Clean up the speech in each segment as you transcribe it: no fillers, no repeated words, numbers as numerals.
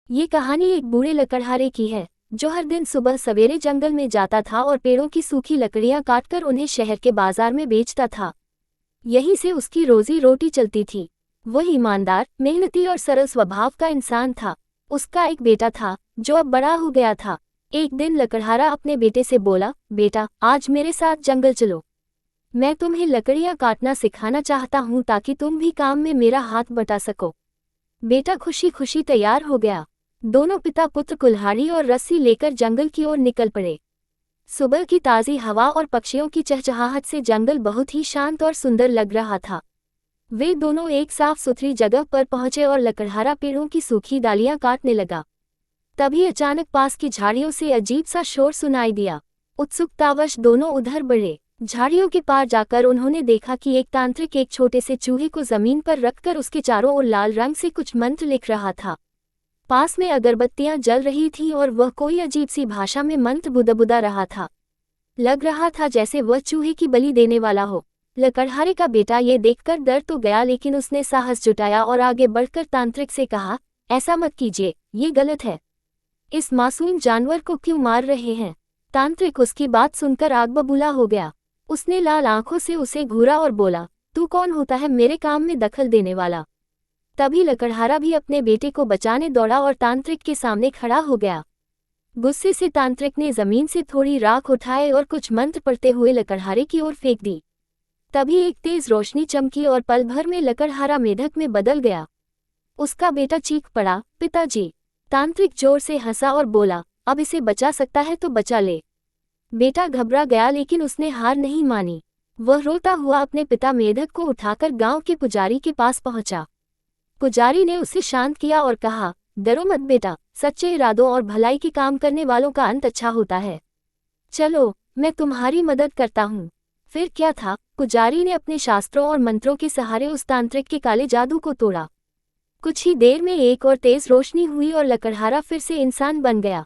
ये कहानी एक बूढ़े लकड़हारे की है जो हर दिन सुबह सवेरे जंगल में जाता था और पेड़ों की सूखी लकड़ियां काटकर उन्हें शहर के बाजार में बेचता था। यहीं से उसकी रोजी रोटी चलती थी। वह ईमानदार, मेहनती और सरल स्वभाव का इंसान था। उसका एक बेटा था जो अब बड़ा हो गया था। एक दिन लकड़हारा अपने बेटे से बोला, बेटा, आज मेरे साथ जंगल चलो। मैं तुम्हें लकड़ियां काटना सिखाना चाहता हूं ताकि तुम भी काम में मेरा हाथ बटा सको। बेटा खुशी खुशी तैयार हो गया। दोनों पिता पुत्र कुल्हाड़ी और रस्सी लेकर जंगल की ओर निकल पड़े। सुबह की ताज़ी हवा और पक्षियों की चहचहाहट से जंगल बहुत ही शांत और सुंदर लग रहा था। वे दोनों एक साफ सुथरी जगह पर पहुंचे और लकड़हारा पेड़ों की सूखी डालियां काटने लगा। तभी अचानक पास की झाड़ियों से अजीब सा शोर सुनाई दिया। उत्सुकतावश दोनों उधर बढ़े। झाड़ियों के पार जाकर उन्होंने देखा कि एक तांत्रिक एक छोटे से चूहे को जमीन पर रखकर उसके चारों ओर लाल रंग से कुछ मंत्र लिख रहा था। पास में अगरबत्तियां जल रही थीं और वह कोई अजीब सी भाषा में मंत्र बुदबुदा रहा था। लग रहा था जैसे वह चूहे की बलि देने वाला हो। लकड़हारे का बेटा ये देखकर डर तो गया, लेकिन उसने साहस जुटाया और आगे बढ़कर तांत्रिक से कहा, ऐसा मत कीजिए, ये गलत है। इस मासूम जानवर को क्यों मार रहे हैं? तांत्रिक उसकी बात सुनकर आग बबूला हो गया। उसने लाल आंखों से उसे घूरा और बोला, तू कौन होता है मेरे काम में दखल देने वाला? तभी लकड़हारा भी अपने बेटे को बचाने दौड़ा और तांत्रिक के सामने खड़ा हो गया। गुस्से से तांत्रिक ने जमीन से थोड़ी राख उठाए और कुछ मंत्र पढ़ते हुए लकड़हारे की ओर फेंक दी। तभी एक तेज रोशनी चमकी और पल भर में लकड़हारा मेढक में बदल गया। उसका बेटा चीख पड़ा, पिताजी! तांत्रिक जोर से हंसा और बोला, अब इसे बचा सकता है तो बचा ले। बेटा घबरा गया, लेकिन उसने हार नहीं मानी। वह रोता हुआ अपने पिता मेढक को उठाकर गांव के पुजारी के पास पहुंचा। पुजारी ने उसे शांत किया और कहा, डरो मत बेटा, सच्चे इरादों और भलाई के काम करने वालों का अंत अच्छा होता है। चलो, मैं तुम्हारी मदद करता हूँ। फिर क्या था, पुजारी ने अपने शास्त्रों और मंत्रों के सहारे उस तांत्रिक के काले जादू को तोड़ा। कुछ ही देर में एक और तेज रोशनी हुई और लकड़हारा फिर से इंसान बन गया।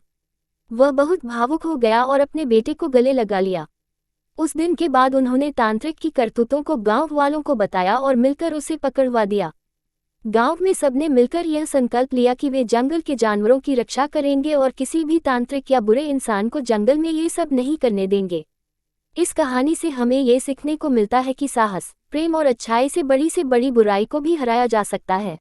वह बहुत भावुक हो गया और अपने बेटे को गले लगा लिया। उस दिन के बाद उन्होंने तांत्रिक की करतूतों को गांव वालों को बताया और मिलकर उसे पकड़वा दिया। गांव में सबने मिलकर यह संकल्प लिया कि वे जंगल के जानवरों की रक्षा करेंगे और किसी भी तांत्रिक या बुरे इंसान को जंगल में ये सब नहीं करने देंगे। इस कहानी से हमें ये सीखने को मिलता है कि साहस, प्रेम और अच्छाई से बड़ी बुराई को भी हराया जा सकता है।